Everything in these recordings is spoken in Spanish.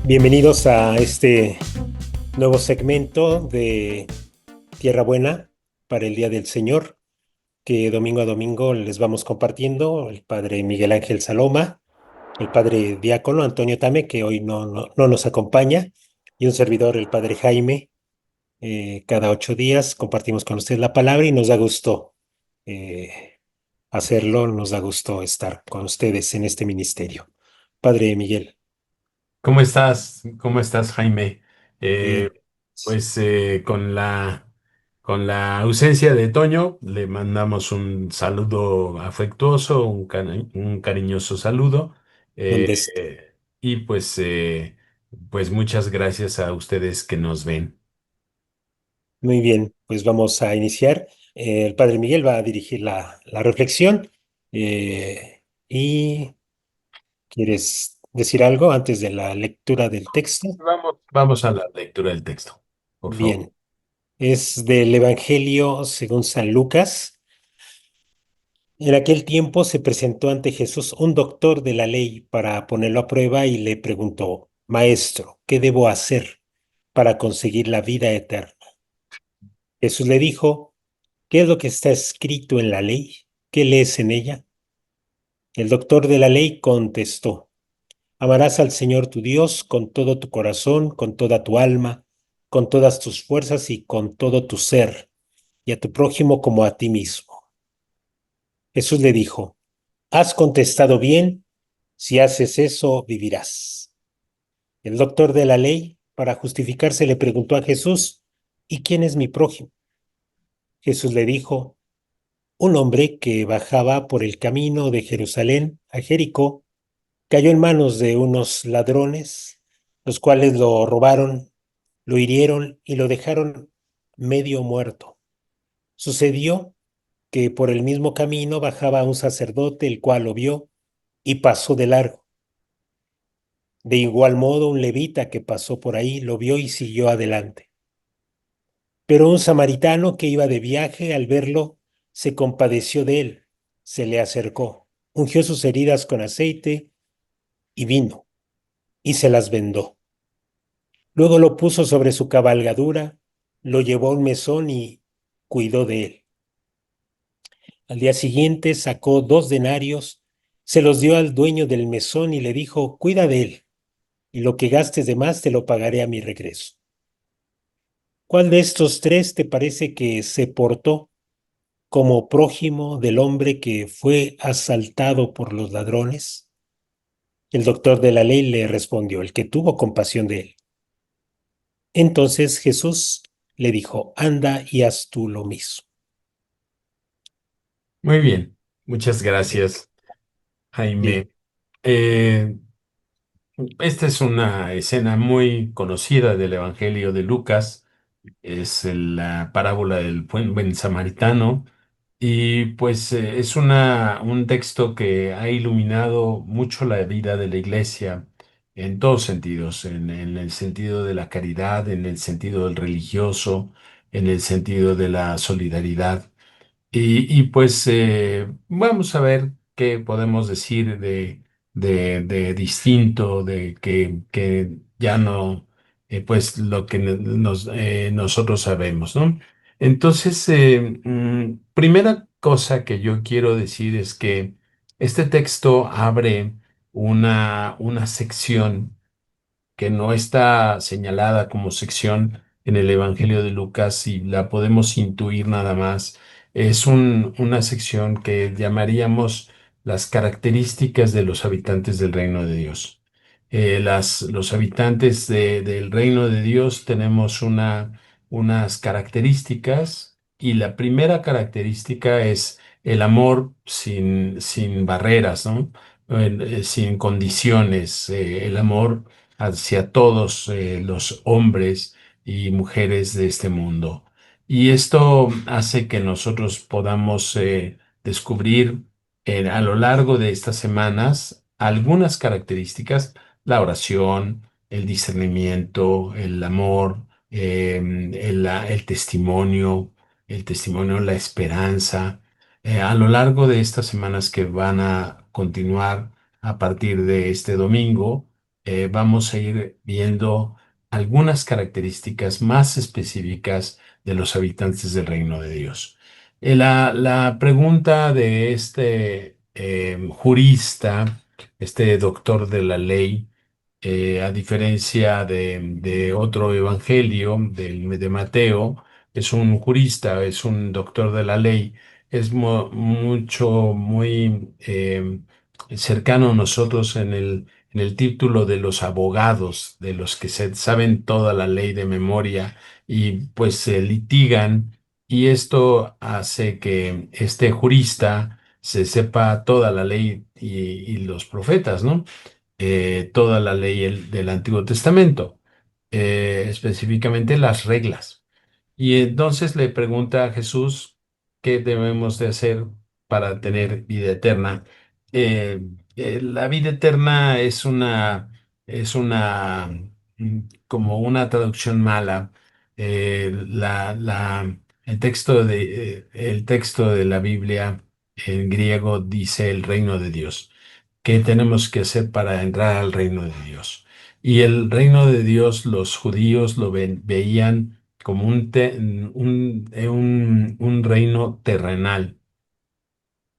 Bienvenidos a este nuevo segmento de Tierra Buena para el Día del Señor, que domingo a domingo les vamos compartiendo el padre Miguel Ángel Saloma, el padre diácono Antonio Tame, que hoy no nos acompaña, y un servidor, el padre Jaime. Cada 8 días compartimos con ustedes la palabra y nos da gusto hacerlo, nos da gusto estar con ustedes en este ministerio. Padre Miguel, ¿Cómo estás? ¿Cómo estás, Jaime? Eh, bien. con la ausencia de Toño, le mandamos un saludo afectuoso, un cariñoso saludo. ¿Dónde está? Y pues muchas gracias a ustedes que nos ven. Muy bien, pues vamos a iniciar. El padre Miguel va a dirigir la reflexión. ¿Y quieres decir algo antes de la lectura del texto? Vamos a la lectura del texto, por favor. Bien, es del Evangelio según San Lucas. En aquel tiempo se presentó ante Jesús un doctor de la ley para ponerlo a prueba y le preguntó: Maestro, ¿qué debo hacer para conseguir la vida eterna? Jesús le dijo: ¿Qué es lo que está escrito en la ley? ¿Qué lees en ella? El doctor de la ley contestó: Amarás al Señor tu Dios con todo tu corazón, con toda tu alma, con todas tus fuerzas y con todo tu ser, y a tu prójimo como a ti mismo. Jesús le dijo: Has contestado bien, si haces eso vivirás. El doctor de la ley, para justificarse, le preguntó a Jesús: ¿Y quién es mi prójimo? Jesús le dijo: Un hombre que bajaba por el camino de Jerusalén a Jericó cayó en manos de unos ladrones, los cuales lo robaron, lo hirieron y lo dejaron medio muerto. Sucedió que por el mismo camino bajaba un sacerdote, el cual lo vio y pasó de largo. De igual modo, un levita que pasó por ahí lo vio y siguió adelante. Pero un samaritano que iba de viaje, al verlo, se compadeció de él, se le acercó, ungió sus heridas con aceite y vino, y se las vendó. Luego lo puso sobre su cabalgadura, lo llevó a un mesón y cuidó de él. Al día siguiente sacó 2 denarios, se los dio al dueño del mesón y le dijo: Cuida de él, y lo que gastes de más te lo pagaré a mi regreso. ¿Cuál de estos tres te parece que se portó como prójimo del hombre que fue asaltado por los ladrones? El doctor de la ley le respondió: El que tuvo compasión de él. Entonces Jesús le dijo: Anda y haz tú lo mismo. Muy bien, muchas gracias, Bien, Jaime. Esta es una escena muy conocida del Evangelio de Lucas, es la parábola del buen samaritano y pues es un texto que ha iluminado mucho la vida de la iglesia en todos sentidos, en el sentido de la caridad, en el sentido del religioso, en el sentido de la solidaridad. Pues vamos a ver qué podemos decir de distinto, de que ya no, pues lo que nosotros sabemos, ¿no? Entonces, primera cosa que yo quiero decir es que este texto abre una sección que no está señalada como sección en el Evangelio de Lucas y la podemos intuir nada más. Es una sección que llamaríamos las características de los habitantes del reino de Dios. Los habitantes del reino de Dios tenemos unas características y la primera característica es el amor sin barreras, ¿no? Sin condiciones, el amor hacia todos los hombres y mujeres de este mundo. Y esto hace que nosotros podamos descubrir a lo largo de estas semanas algunas características: la oración, el discernimiento, el amor, el testimonio, la esperanza. A lo largo de estas semanas que van a continuar a partir de este domingo, vamos a ir viendo algunas características más específicas de los habitantes del reino de Dios. La pregunta de este jurista, este doctor de la ley, a diferencia de otro evangelio de Mateo, es un jurista, es un doctor de la ley, es muy cercano a nosotros en el título de los abogados, de los que se saben toda la ley de memoria y pues se litigan, y esto hace que este jurista se sepa toda la ley y los profetas, ¿no? Toda la ley del Antiguo Testamento, específicamente las reglas. Y entonces le pregunta a Jesús qué debemos de hacer para tener vida eterna. Eh, la vida eterna es como una traducción mala. El texto de la Biblia en griego dice el reino de Dios. ¿Qué tenemos que hacer para entrar al reino de Dios? Y el reino de Dios, los judíos veían como un reino terrenal,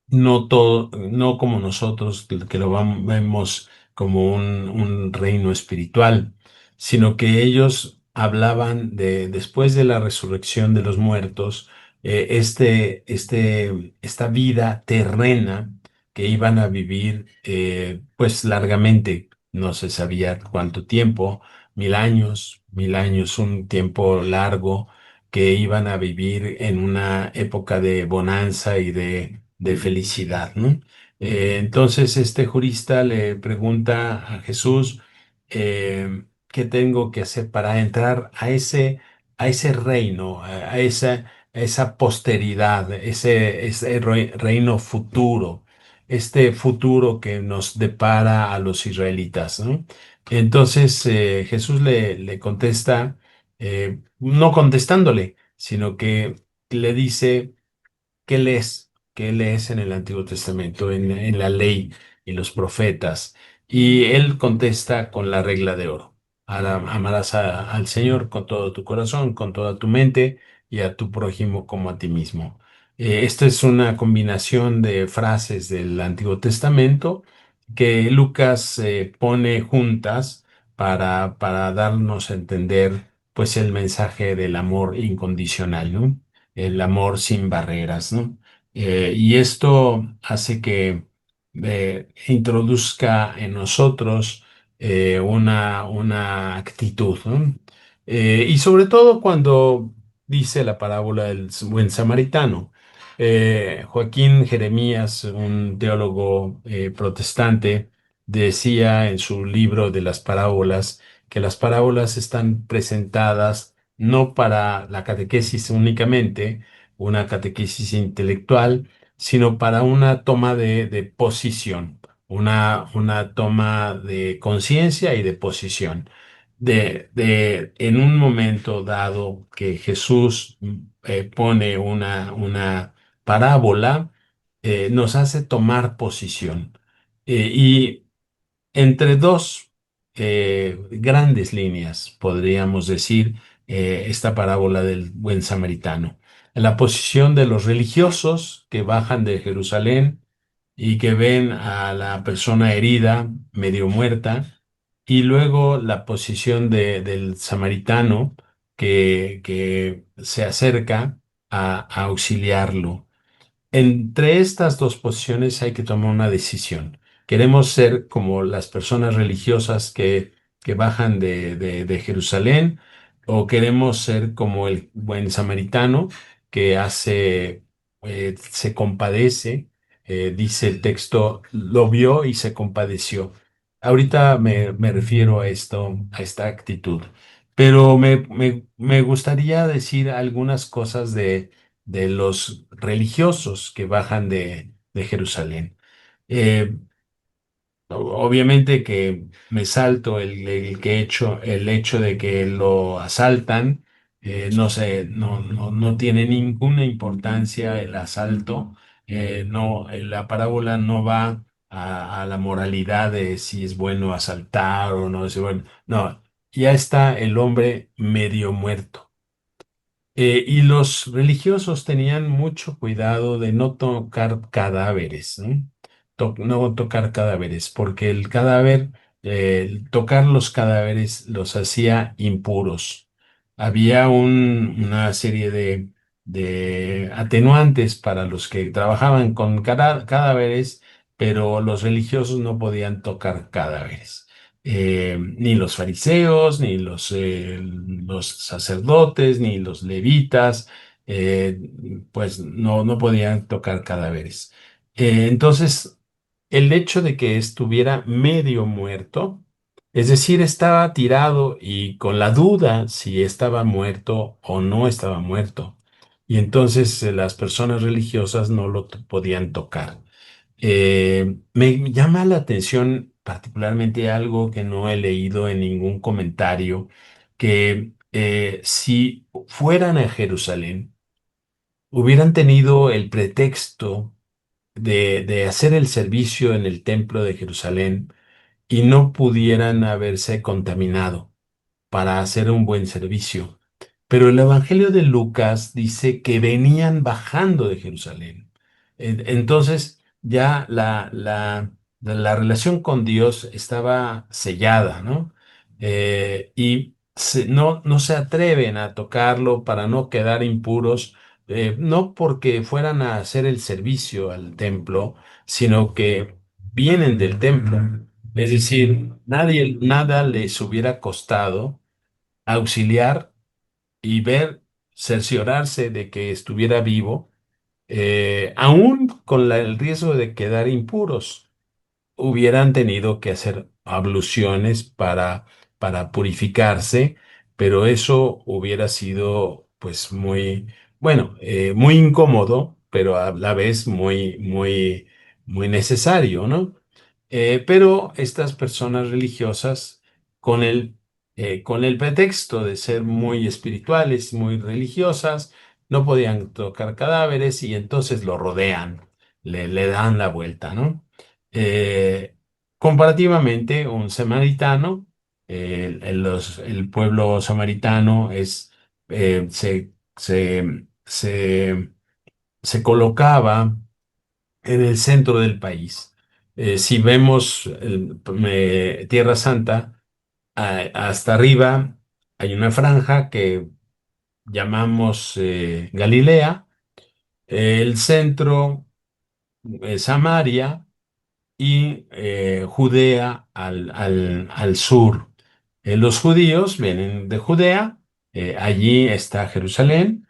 no todo, no como nosotros que vemos como un reino espiritual, sino que ellos hablaban de después de la resurrección de los muertos, esta vida terrena que iban a vivir pues largamente, no se sabía cuánto tiempo, 1000 años, un tiempo largo que iban a vivir en una época de bonanza y de felicidad, ¿no? Entonces este jurista le pregunta a Jesús, ¿qué tengo que hacer para entrar a ese reino, a esa posteridad, ese reino futuro, este futuro que nos depara a los israelitas, ¿no? Entonces Jesús le contesta, no contestándole, sino que le dice, ¿qué lees? ¿Qué lees en el Antiguo Testamento, en la ley y los profetas? Y él contesta con la regla de oro. Amarás al Señor con todo tu corazón, con toda tu mente y a tu prójimo como a ti mismo. Esta es una combinación de frases del Antiguo Testamento que Lucas pone juntas para darnos a entender pues el mensaje del amor incondicional, ¿no? El amor sin barreras, ¿no? Y esto hace que introduzca en nosotros una actitud, ¿no? Y sobre todo cuando dice la parábola del buen samaritano. Joaquín Jeremías, un teólogo protestante, decía en su libro de las parábolas que las parábolas están presentadas no para la catequesis únicamente, una catequesis intelectual, sino para una toma de posición, una toma de conciencia y de posición. En un momento dado que Jesús pone una parábola, nos hace tomar posición. Y entre dos grandes líneas, podríamos decir, esta parábola del buen samaritano. La posición de los religiosos que bajan de Jerusalén y que ven a la persona herida, medio muerta, y luego la posición del samaritano que se acerca a auxiliarlo. Entre estas dos posiciones hay que tomar una decisión. ¿Queremos ser como las personas religiosas que bajan de Jerusalén o queremos ser como el buen samaritano que se compadece? Dice el texto, lo vio y se compadeció. Ahorita me refiero a esto, a esta actitud, pero me gustaría decir algunas cosas de los religiosos que bajan de Jerusalén. Eh, Obviamente que me salto el hecho de que lo asaltan, no sé, no tiene ninguna importancia el asalto, no, la parábola no va a la moralidad de si es bueno asaltar o no es bueno. No, ya está el hombre medio muerto. Y los religiosos tenían mucho cuidado de no tocar cadáveres, ¿no? No tocar cadáveres, porque el cadáver, tocar los cadáveres los hacía impuros. Había una serie de atenuantes para los que trabajaban con cadáveres, pero los religiosos no podían tocar cadáveres. Ni los fariseos, ni los sacerdotes, ni los levitas, eh, pues no podían tocar cadáveres. Entonces, el hecho de que estuviera medio muerto, es decir, estaba tirado y con la duda si estaba muerto o no estaba muerto. Y entonces las personas religiosas no lo podían tocar. Me llama la atención particularmente algo que no he leído en ningún comentario, que si fueran a Jerusalén, hubieran tenido el pretexto de hacer el servicio en el templo de Jerusalén y no pudieran haberse contaminado para hacer un buen servicio. Pero el Evangelio de Lucas dice que venían bajando de Jerusalén. Entonces ya la relación con Dios estaba sellada, ¿no? Y no se atreven a tocarlo para no quedar impuros, no porque fueran a hacer el servicio al templo, sino que vienen del templo. Es decir, nada les hubiera costado auxiliar y ver, cerciorarse de que estuviera vivo, aún con el riesgo de quedar impuros hubieran tenido que hacer abluciones para purificarse, pero eso hubiera sido pues muy, bueno, muy incómodo, pero a la vez muy necesario, ¿no? Pero estas personas religiosas, con con el pretexto de ser muy espirituales, muy religiosas, no podían tocar cadáveres y entonces lo rodean, le dan la vuelta, ¿no? Eh, Comparativamente, un samaritano, el pueblo samaritano eh, se, se, se, se colocaba en el centro del país. Si vemos Tierra Santa, hasta arriba hay una franja que llamamos Galilea, el centro, Samaria, y Judea al sur. Los judíos vienen de Judea, allí está Jerusalén.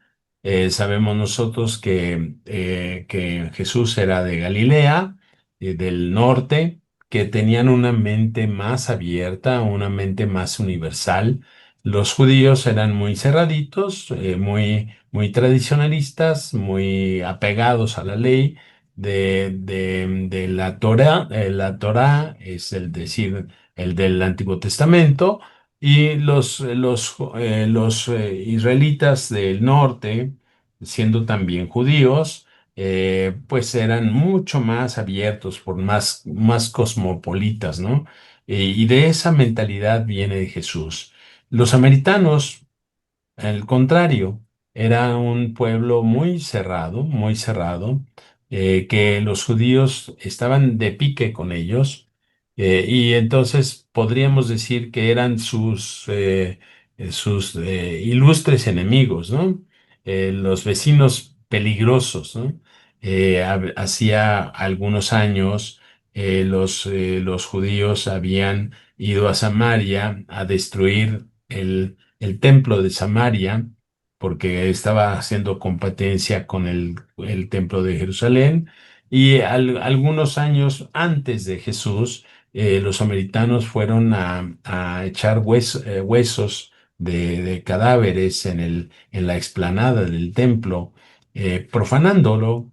Sabemos nosotros que Jesús era de Galilea, del norte, que tenían una mente más abierta, una mente más universal. Los judíos eran muy cerraditos, muy tradicionalistas, muy apegados a la ley de la Torá. La Torá es el decir, el del Antiguo Testamento, y los israelitas del norte, siendo también judíos, pues eran mucho más abiertos, más cosmopolitas, ¿no? Y de esa mentalidad viene Jesús. Los samaritanos, al contrario, era un pueblo muy cerrado, que los judíos estaban de pique con ellos, y entonces podríamos decir que eran sus ilustres enemigos, ¿no? Los vecinos peligrosos, ¿no? Hacía algunos años, los judíos habían ido a Samaria a destruir el templo de Samaria, porque estaba haciendo competencia con el templo de Jerusalén. Y algunos años antes de Jesús, los samaritanos fueron a echar huesos de cadáveres en la explanada del templo, profanándolo.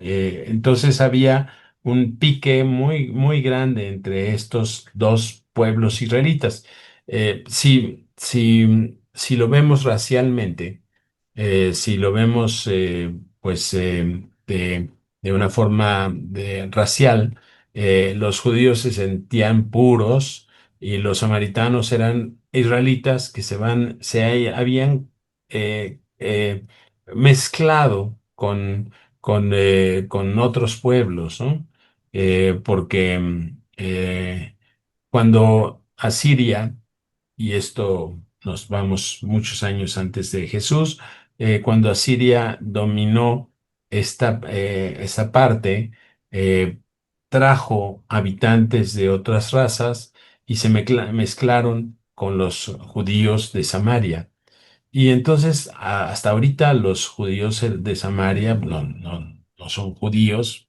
Entonces había un pique muy grande entre estos dos pueblos israelitas. Si lo vemos racialmente, si lo vemos pues de una forma racial, los judíos se sentían puros y los samaritanos eran israelitas que habían mezclado con otros pueblos, ¿no? Porque cuando Asiria, y esto nos vamos muchos años antes de Jesús, cuando Asiria dominó esta parte, eh, trajo habitantes de otras razas y se mezclaron con los judíos de Samaria. Y entonces, hasta ahorita los judíos de Samaria no son judíos,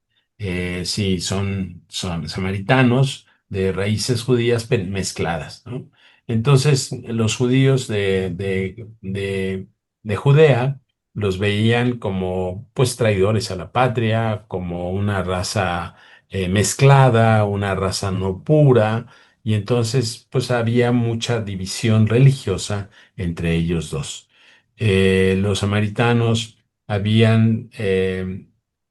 sí son samaritanos de raíces judías mezcladas, ¿no? Entonces, los judíos de Judea los veían como pues traidores a la patria, como una raza mezclada, una raza no pura, y entonces pues había mucha división religiosa entre ellos dos. Los samaritanos habían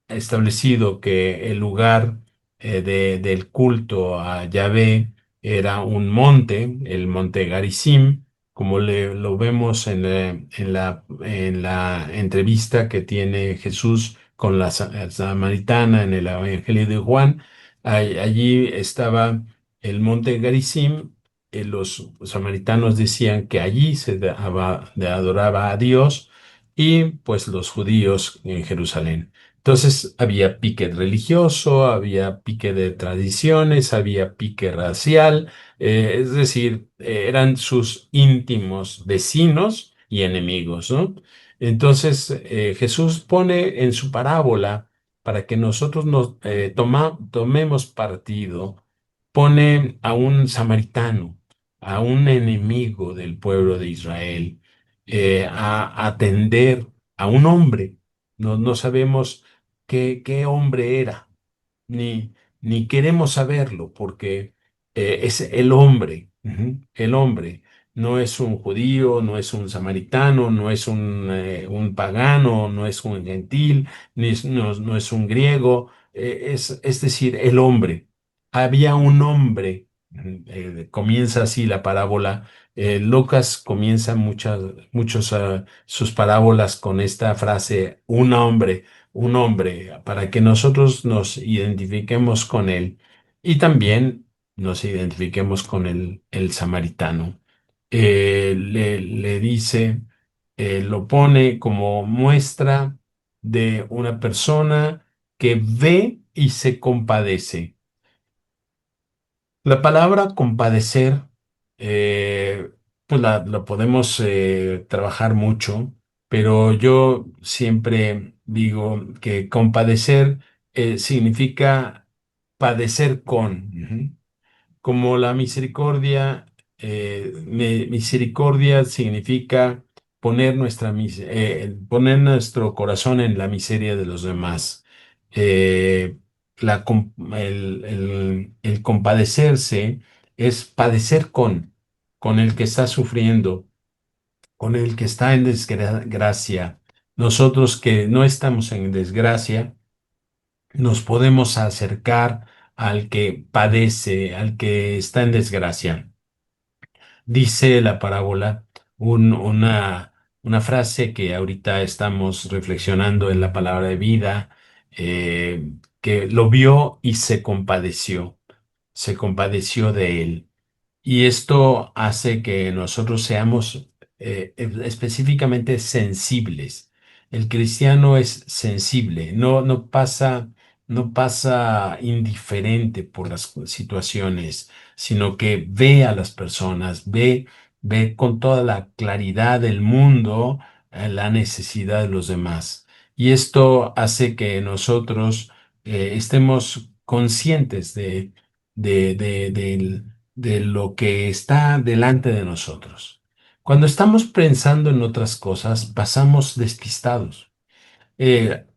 establecido que el lugar del culto a Yahvé era un monte, el monte Garizim, como lo vemos en la entrevista que tiene Jesús con la samaritana en el Evangelio de Juan. Allí estaba el monte Garizim. Los samaritanos decían que allí adoraba a Dios y pues los judíos en Jerusalén. Entonces había pique religioso, había pique de tradiciones, había pique racial, es decir, eran sus íntimos vecinos y enemigos, ¿no? Entonces Jesús pone en su parábola para que nosotros tomemos partido, pone a un samaritano, a un enemigo del pueblo de Israel, a atender a un hombre. No sabemos qué hombre era, ni, ni queremos saberlo, porque es el hombre. Ujú. El hombre no es un judío, no es un samaritano, no es un pagano, no es un gentil, no es un griego, es decir, el hombre. Había un hombre. Comienza así la parábola. Lucas comienza muchos sus parábolas con esta frase, un hombre, para que nosotros nos identifiquemos con él y también nos identifiquemos con el samaritano. Le dice, lo pone como muestra de una persona que ve y se compadece. La palabra compadecer, eh, pues la podemos trabajar mucho, pero yo siempre digo que compadecer significa padecer con. Ujú. Como la misericordia, misericordia significa poner nuestro corazón en la miseria de los demás. Eh, el compadecerse es padecer con el que está sufriendo, con el que está en desgracia. Nosotros que no estamos en desgracia, nos podemos acercar al que padece, al que está en desgracia. Dice la parábola una frase que ahorita estamos reflexionando en la palabra de vida, que lo vio y se compadeció de él. Y esto hace que nosotros seamos específicamente sensibles. El cristiano es sensible, no pasa indiferente por las situaciones, sino que ve a las personas, ve con toda la claridad del mundo la necesidad de los demás. Y esto hace que nosotros estemos conscientes de lo que está delante de nosotros. Cuando estamos pensando en otras cosas, pasamos despistados.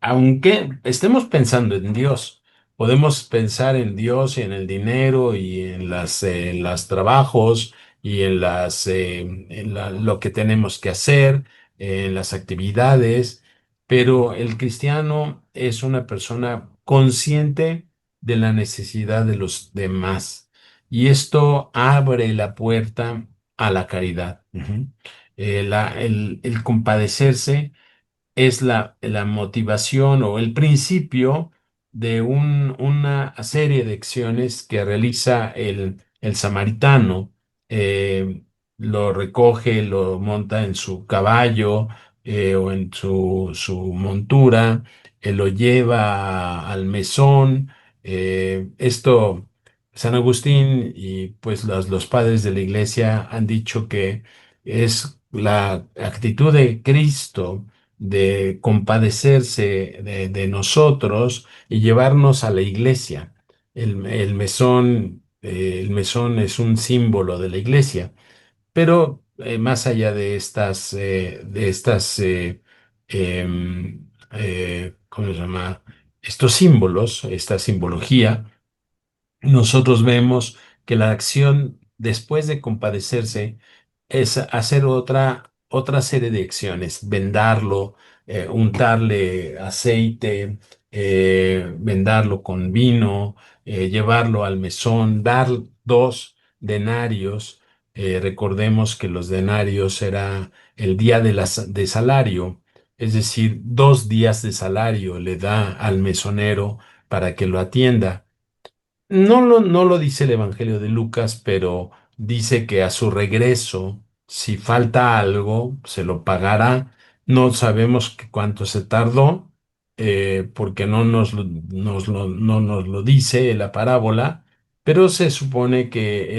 Aunque estemos pensando en Dios, podemos pensar en Dios y en el dinero y en los trabajos y lo que tenemos que hacer, en las actividades, pero el cristiano es una persona consciente de la necesidad de los demás. Y esto abre la puerta a la caridad. Ujú. El compadecerse es la motivación o el principio de una serie de acciones que realiza el samaritano. Eh, lo recoge, lo monta en su caballo o en su montura, lo lleva al mesón. Esto, San Agustín y pues los padres de la iglesia han dicho que es la actitud de Cristo de compadecerse de nosotros y llevarnos a la iglesia. El mesón es un símbolo de la iglesia, pero más allá ¿cómo se llama? Estos símbolos, esta simbología, nosotros vemos que la acción después de compadecerse es hacer otra serie de acciones, vendarlo, untarle aceite, vendarlo con vino, llevarlo al mesón, dar 2 denarios. Recordemos que los denarios era el día de salario, es decir, 2 días de salario le da al mesonero para que lo atienda. No lo dice el Evangelio de Lucas, pero dice que a su regreso, si falta algo, se lo pagará. No sabemos cuánto se tardó, porque no nos lo dice la parábola, pero se supone que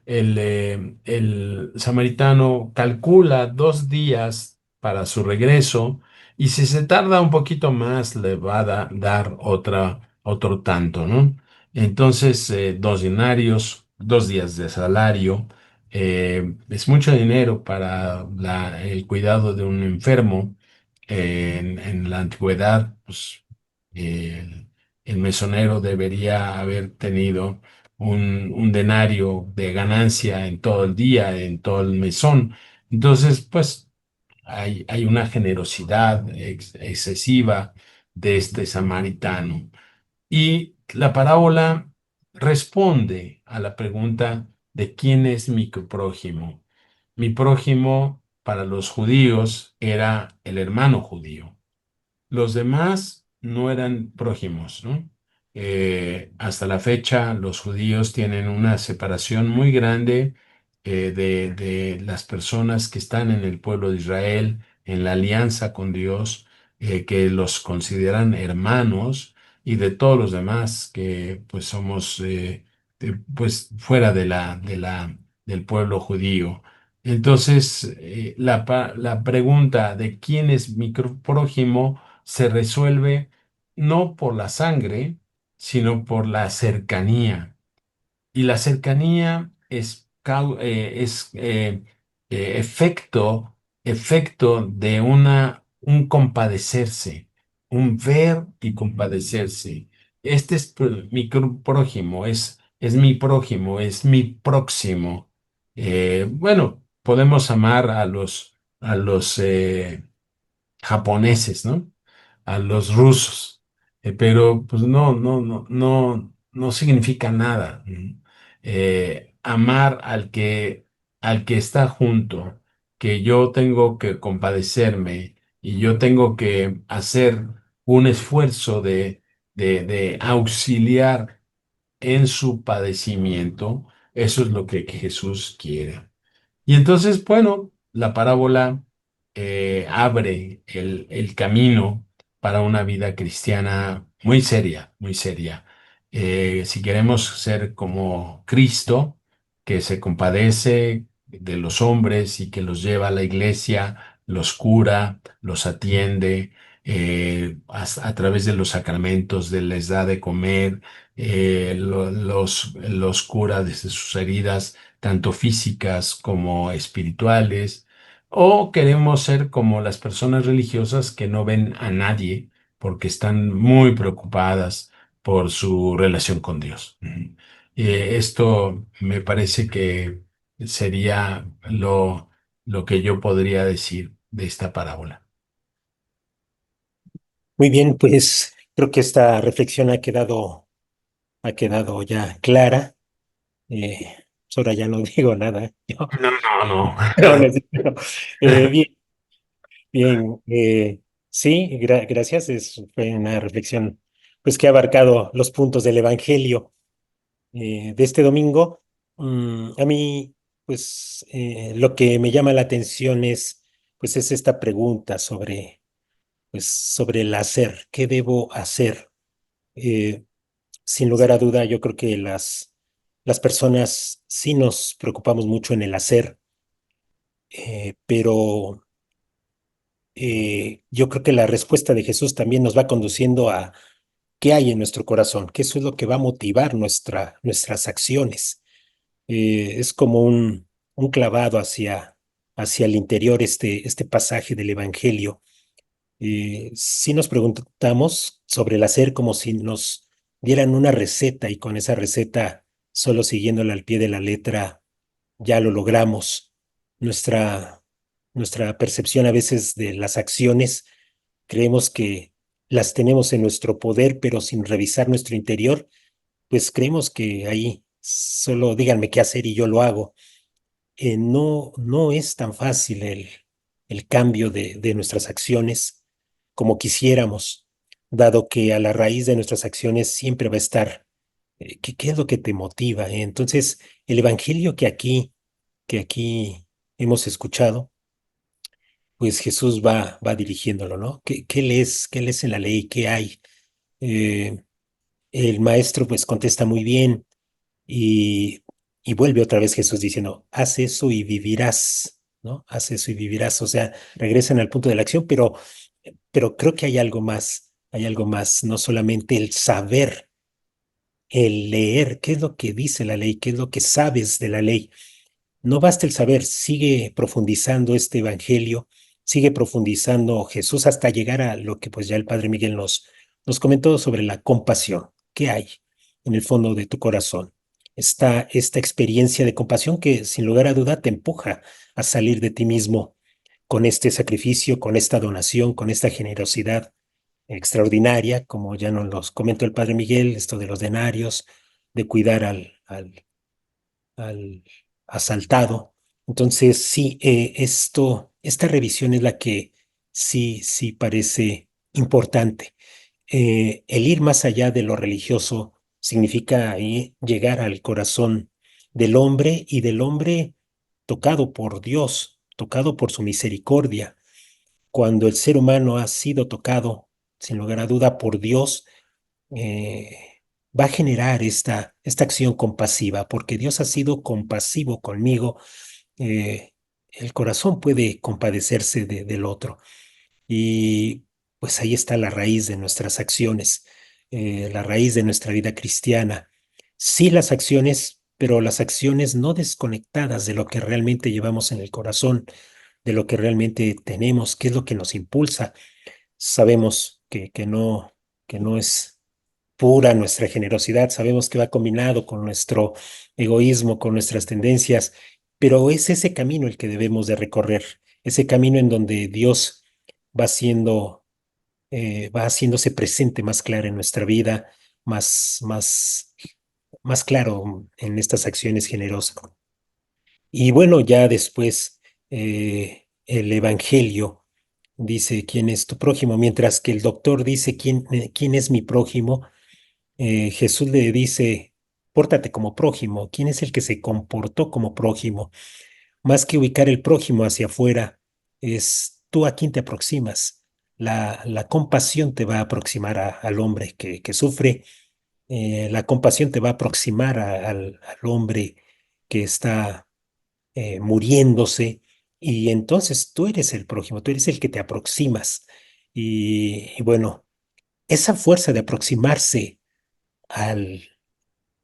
el samaritano calcula 2 días para su regreso, y si se tarda un poquito más, le va a dar otro tanto, ¿no? Entonces, 2 denarios, 2 días de salario, es mucho dinero para el cuidado de un enfermo. En la antigüedad, pues, el mesonero debería haber tenido un denario de ganancia en todo el día, en todo el mesón. Entonces, pues, hay una generosidad excesiva de este samaritano. Y la parábola responde a la pregunta de quién es mi prójimo. Mi prójimo para los judíos era el hermano judío. Los demás no eran prójimos, ¿no? Hasta la fecha, los judíos tienen una separación muy grande de las personas que están en el pueblo de Israel, en la alianza con Dios, que los consideran hermanos, y de todos los demás que pues somos pues fuera del pueblo judío. Entonces, la pregunta de quién es mi prójimo se resuelve no por la sangre, sino por la cercanía. Y la cercanía es efecto de un compadecerse, un ver y compadecerse. Este es mi prójimo, es mi prójimo, es mi próximo. Bueno, podemos amar a los japoneses, ¿no? A los rusos. Pero pues no significa nada. Amar al que está junto, que yo tengo que compadecerme y yo tengo que hacer un esfuerzo de auxiliar en su padecimiento. Eso es lo que Jesús quiere. Y entonces, bueno, la parábola abre el camino para una vida cristiana muy seria, muy seria. Si queremos ser como Cristo, que se compadece de los hombres y que los lleva a la iglesia, los cura, los atiende, a través de los sacramentos, les da de comer, los cura desde sus heridas tanto físicas como espirituales, o queremos ser como las personas religiosas que no ven a nadie porque están muy preocupadas por su relación con Dios. Ujú. Esto me parece que sería lo que yo podría decir de esta parábola. Muy bien, pues Creo que esta reflexión ha quedado ya clara. Ahora ya no digo nada. Yo No, no, no. no necesito. Bien, bien. Sí, gracias. Fue una reflexión pues que ha abarcado los puntos del Evangelio de este domingo. A mí, pues, lo que me llama la atención es esta pregunta sobre el hacer. ¿Qué debo hacer? Eh, Sin lugar a duda, yo creo que las personas sí nos preocupamos mucho en el hacer, pero yo creo que la respuesta de Jesús también nos va conduciendo a qué hay en nuestro corazón, que eso es lo que va a motivar nuestras acciones. Es como un clavado hacia el interior este pasaje del Evangelio. Si nos preguntamos sobre el hacer como si nos dieran una receta y con esa receta, solo siguiéndola al pie de la letra, ya lo logramos. Nuestra, nuestra percepción a veces de las acciones, creemos que las tenemos en nuestro poder, pero sin revisar nuestro interior, pues creemos que ahí solo díganme qué hacer y yo lo hago. No es tan fácil el cambio de nuestras acciones como quisiéramos, dado que a la raíz de nuestras acciones siempre va a estar qué es lo que te motiva. Entonces, el evangelio que aquí hemos escuchado, pues Jesús va dirigiéndolo, ¿no? ¿Qué lees en la ley? ¿Qué hay? Eh, el maestro pues contesta muy bien y, y vuelve otra vez Jesús diciendo, haz eso y vivirás, ¿no? Haz eso y vivirás. O sea, regresan al punto de la acción, pero creo que hay algo más, no solamente el saber, el leer, qué es lo que dice la ley, qué es lo que sabes de la ley. No basta el saber, sigue profundizando este evangelio, sigue profundizando Jesús hasta llegar a lo que pues ya el Padre Miguel nos comentó sobre la compasión. ¿Qué hay en el fondo de tu corazón? Está esta experiencia de compasión que sin lugar a duda te empuja a salir de ti mismo con este sacrificio, con esta donación, con esta generosidad extraordinaria, como ya nos los comentó el Padre Miguel, esto de los denarios, de cuidar al asaltado. Entonces, sí, esta revisión es la que sí parece importante. El ir más allá de lo religioso significa llegar al corazón del hombre y del hombre tocado por Dios, tocado por su misericordia. Cuando el ser humano ha sido tocado, sin lugar a duda, por Dios, va a generar esta acción compasiva, porque Dios ha sido compasivo conmigo. El corazón puede compadecerse del otro y pues ahí está la raíz de nuestras acciones, la raíz de nuestra vida cristiana. Sí las acciones, pero las acciones no desconectadas de lo que realmente llevamos en el corazón, de lo que realmente tenemos, qué es lo que nos impulsa. Sabemos que no es pura nuestra generosidad, sabemos que va combinado con nuestro egoísmo, con nuestras tendencias, pero es ese camino el que debemos de recorrer, ese camino en donde Dios va siendo, va haciéndose presente más claro en nuestra vida, más claro en estas acciones generosas. Y bueno, ya después el Evangelio dice quién es tu prójimo, mientras que el doctor dice quién es mi prójimo. Jesús le dice, pórtate como prójimo. ¿Quién es el que se comportó como prójimo? Más que ubicar el prójimo hacia afuera, es tú a quién te aproximas. La compasión te va a aproximar al hombre que sufre. La compasión te va a aproximar al hombre que está muriéndose. Y entonces tú eres el prójimo, tú eres el que te aproximas. Y bueno, esa fuerza de aproximarse al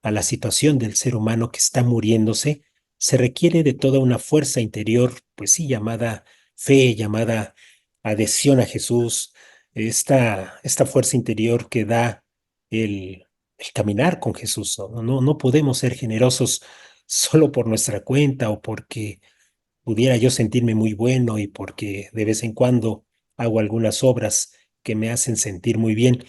a la situación del ser humano que está muriéndose, se requiere de toda una fuerza interior, pues sí, llamada fe, llamada adhesión a Jesús, esta fuerza interior que da el caminar con Jesús. No podemos ser generosos solo por nuestra cuenta o porque pudiera yo sentirme muy bueno y porque de vez en cuando hago algunas obras que me hacen sentir muy bien.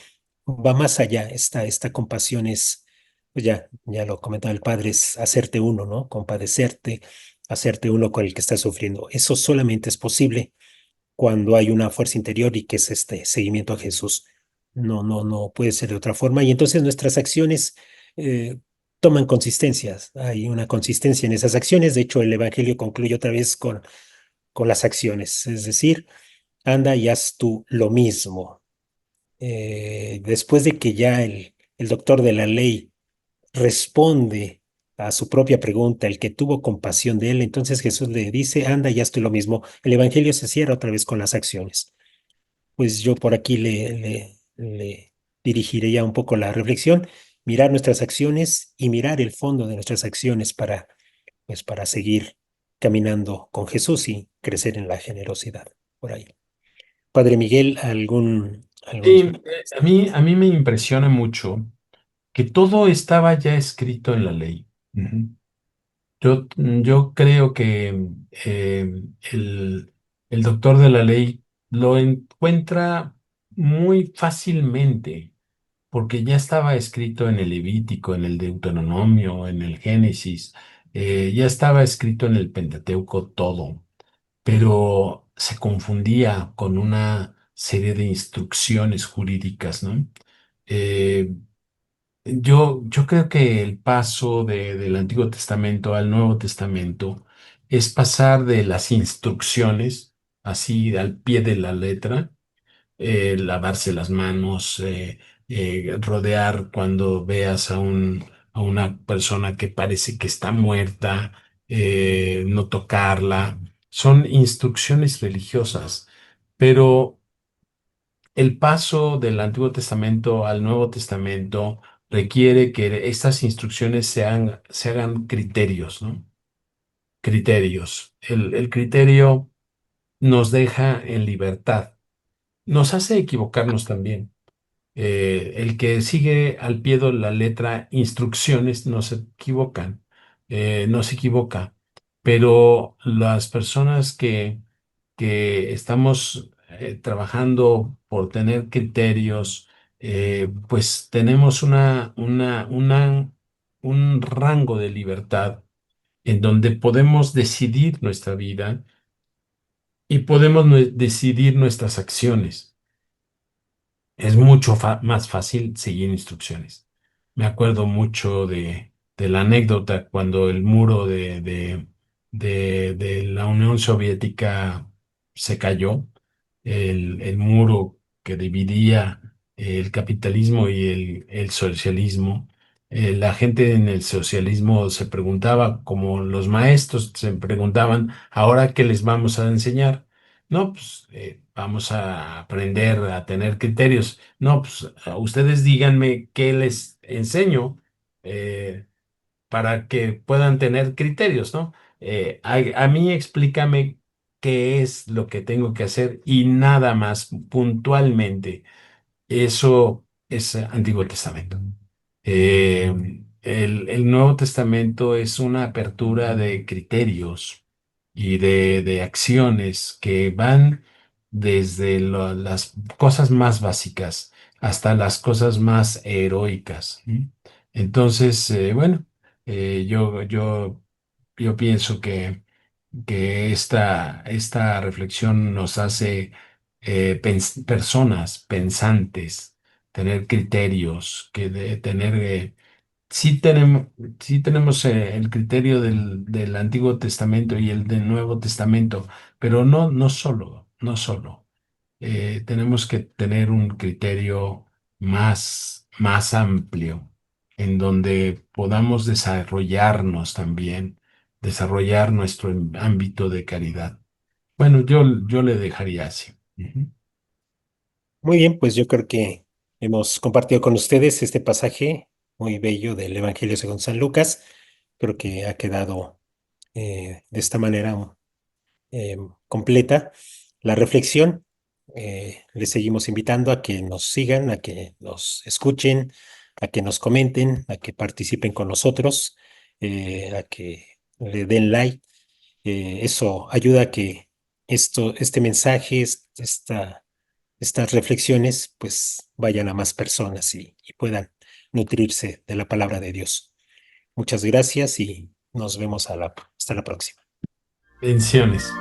va más allá. Esta compasión es, pues ya lo comentaba el padre, es hacerte uno, ¿no? Compadecerte, hacerte uno con el que está sufriendo. Eso solamente es posible cuando hay una fuerza interior y que es este seguimiento a Jesús. No puede ser de otra forma. Y entonces nuestras acciones toman consistencias. Hay una consistencia en esas acciones. De hecho, el Evangelio concluye otra vez con las acciones. Es decir, anda y haz tú lo mismo. Después de que ya el doctor de la ley responde a su propia pregunta, el que tuvo compasión de él, entonces Jesús le dice, anda y haz tú lo mismo. El Evangelio se cierra otra vez con las acciones. Pues yo por aquí le dirigiré ya un poco la reflexión, mirar nuestras acciones y mirar el fondo de nuestras acciones pues para seguir caminando con Jesús y crecer en la generosidad. Por ahí. Padre Miguel, algún... Y a mí me impresiona mucho que todo estaba ya escrito en la ley. Ujú. Yo creo que el doctor de la ley lo encuentra muy fácilmente, porque ya estaba escrito en el Levítico, en el Deuteronomio, en el Génesis, ya estaba escrito en el Pentateuco todo, pero se confundía con una serie de instrucciones jurídicas, ¿no? Eh, yo creo que el paso del Antiguo Testamento al Nuevo Testamento es pasar de las instrucciones, así al pie de la letra, lavarse las manos, rodear cuando veas a una persona que parece que está muerta, no tocarla. Son instrucciones religiosas, pero el paso del Antiguo Testamento al Nuevo Testamento requiere que estas instrucciones se hagan criterios, ¿no? Criterios. El criterio nos deja en libertad, nos hace equivocarnos también. El que sigue al pie de la letra instrucciones no se equivoca, pero las personas que estamos trabajando por tener criterios, pues tenemos un rango de libertad en donde podemos decidir nuestra vida y podemos decidir nuestras acciones. Es mucho más fácil seguir instrucciones. Me acuerdo mucho de la anécdota cuando el muro de la Unión Soviética se cayó, el muro que dividía el capitalismo y el socialismo. La gente en el socialismo se preguntaba, como los maestros se preguntaban, ¿ahora qué les vamos a enseñar? No, pues vamos a aprender a tener criterios. No, pues ustedes díganme qué les enseño eh, para que puedan tener criterios, ¿no? A mí explícame qué es lo que tengo que hacer y nada más puntualmente. Eso es Antiguo Testamento. El Nuevo Testamento es una apertura de criterios y de acciones que van desde las cosas más básicas hasta las cosas más heroicas. ¿Sí? Entonces, bueno, yo pienso que esta reflexión nos hace personas pensantes, tener criterios, tener, sí tenemos el criterio del Antiguo Testamento y el del Nuevo Testamento, pero no solo. Tenemos que tener un criterio más amplio, en donde podamos desarrollarnos también, desarrollar nuestro ámbito de caridad. Bueno, yo le dejaría así. Ujú. Muy bien, pues yo creo que hemos compartido con ustedes este pasaje muy bello del Evangelio según San Lucas. Creo que ha quedado de esta manera completa la reflexión. Les seguimos invitando a que nos sigan, a que nos escuchen, a que nos comenten, a que participen con nosotros, a que le den like. Eso ayuda a que este mensaje, esta estas reflexiones pues vayan a más personas y puedan nutrirse de la palabra de Dios. Muchas gracias y nos vemos hasta la próxima. Bendiciones.